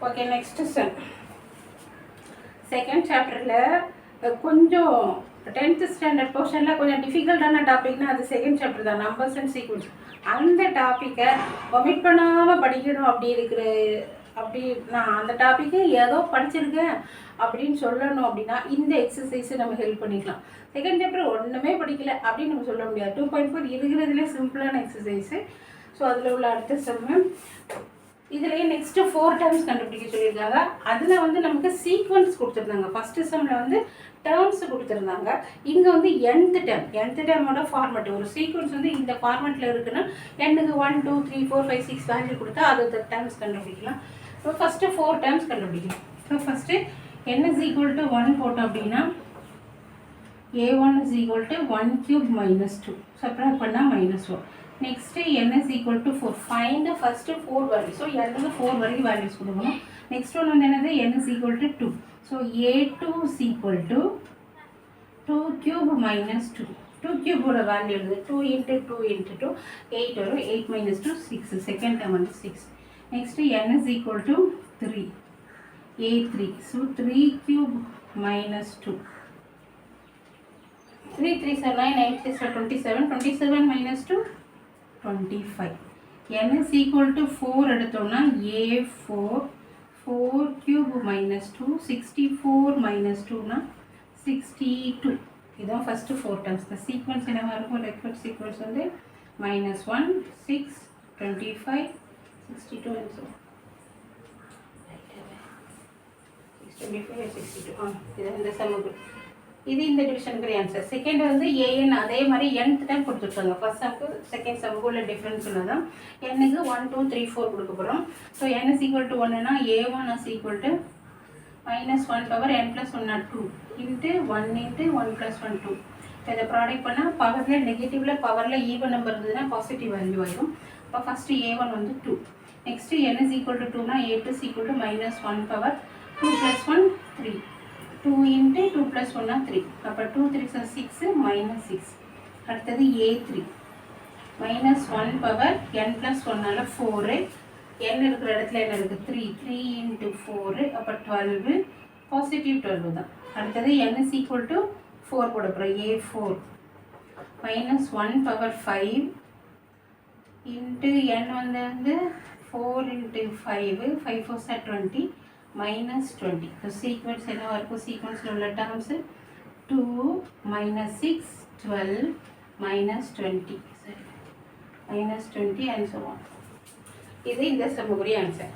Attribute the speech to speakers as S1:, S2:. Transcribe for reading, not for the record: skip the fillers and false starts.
S1: Okay, next sum. Second சாப்டரில் கொஞ்சம் 10th standard போர்ஷனில் கொஞ்சம் டிஃபிகல்ட்டான டாபிக்னா அது செகண்ட் சாப்டர் தான், நம்பர்ஸ் அண்ட் சீக்வன்ஸ். அந்த டாப்பிக்கை ஒமிட் பண்ணாமல் படிக்கணும் அப்படி நான் அந்த டாப்பிக்கு ஏதோ படிச்சிருக்கேன் அப்படின்னு சொல்லணும் அப்படின்னா இந்த எக்ஸசைஸை நம்ம ஹெல்ப் பண்ணிக்கலாம். செகண்ட் சாப்டர் ஒன்றுமே படிக்கலை அப்படின்னு நம்ம சொல்ல முடியாது. 2.4 இருக்கிறதுலே சிம்பிளான எக்ஸசைஸு. ஸோ அதில் உள்ள அடுத்த சம்மு இதுலேயே நெக்ஸ்ட்டு 4 டேர்ம்ஸ் கண்டுபிடிக்க சொல்லியிருக்காங்க. அதில் வந்து நமக்கு சீக்வன்ஸ் கொடுத்துருந்தாங்க. ஃபஸ்ட்டு சம்மில் வந்து டேர்ம்ஸ் கொடுத்துருந்தாங்க. இங்கே வந்து nth டேர்மோட ஃபார்மெட். ஒரு சீக்வன்ஸ் வந்து இந்த ஃபார்மெட்டில் இருக்குன்னா எண்ணுக்கு 1 2 3 4 5 6 வேல்யூ கொடுத்தா அது டேர்ம்ஸ் கண்டுபிடிக்கலாம். ஸோ ஃபஸ்ட்டு 4 டேர்ம்ஸ் கண்டுபிடிக்கலாம். So first n is equal to 1 போட்டோம் அப்படின்னா a1 is equal to 1 cube minus 2. Subtract பண்ணால் -1. Next n is equal to 4. Find first 4 value. So n 4 வரைக்கும் வேல்யூஸ் கொடுக்கணும். நெக்ஸ்ட் ஒன்று வந்து என்னது n is equal to 2. So a2 is equal to 2 cube minus 2. 2 cube value எழுது. 2 into 2 into 2 8 வரும். 8 minus 2 6. Second term வந்து 6. Next n is equal to 3. a3. So 3 cube minus 2. 3 3s are 9, 9 3s are 27. 27 minus 2 25. n is equal to 4 எடுத்தோம்னா a4. 4 cube minus 2. 64 minus 2 னா 62. இதான் first 4 terms. இந்த sequence என்னவா இருக்கும்? ரெக்வர்ட் sequence வந்து -1 6 25 62 and so 25 62. இது இந்த சம்முக்கு இது இந்த டிவிஷனுக்கு ஆன்சர். செகண்ட் வந்து an அதே மாதிரி nth டைம் கொடுத்துருக்காங்க. ஃபர்ஸ்ட் சம்க்கு செகண்ட் சம்முக்கு உள்ள டிஃப்ரென்ஸ் தான். n-க்கு 1 2 3 4 கொடுக்க போகிறோம். So n is equal to 1னா a1 is equal to -1 power n plus 1 are 2 into 1 into 1 plus 1 2. இப்போ இதை ப்ராடக்ட் பண்ணால் பவரில் நெகட்டிவில் பவரில் ஈவன் நம்பர் இருந்ததுன்னா பாசிட்டிவ் வேல்யூ ஆயிடும். இப்போ ஃபஸ்ட்டு a1 வந்து 2. Next n is equal to 2னா a2 is equal to -1 power 2 plus 1 3. 2 into 2 plus 1 are 3. அப்போ 2 3s are 6 minus 6. அடுத்தது a3 -1 power n plus 1 4. n இருக்கிற இடத்துல என்ன இருக்குது? 3. 3 into 4 அப்போ 12. பாசிட்டிவ் 12 தான். அடுத்தது n is equal to 4 போட போகிறோம். a4 -1 power 5 into n வந்து 4 into 5. 5 4s are 20 minus 20. So sequence என்னவா இருக்கும்? சீக்வன்ஸில் உள்ள terms 2 minus 6 12 minus 20 minus 20 and so on. இது இந்த சம்முக்குரிய ஆன்சர்.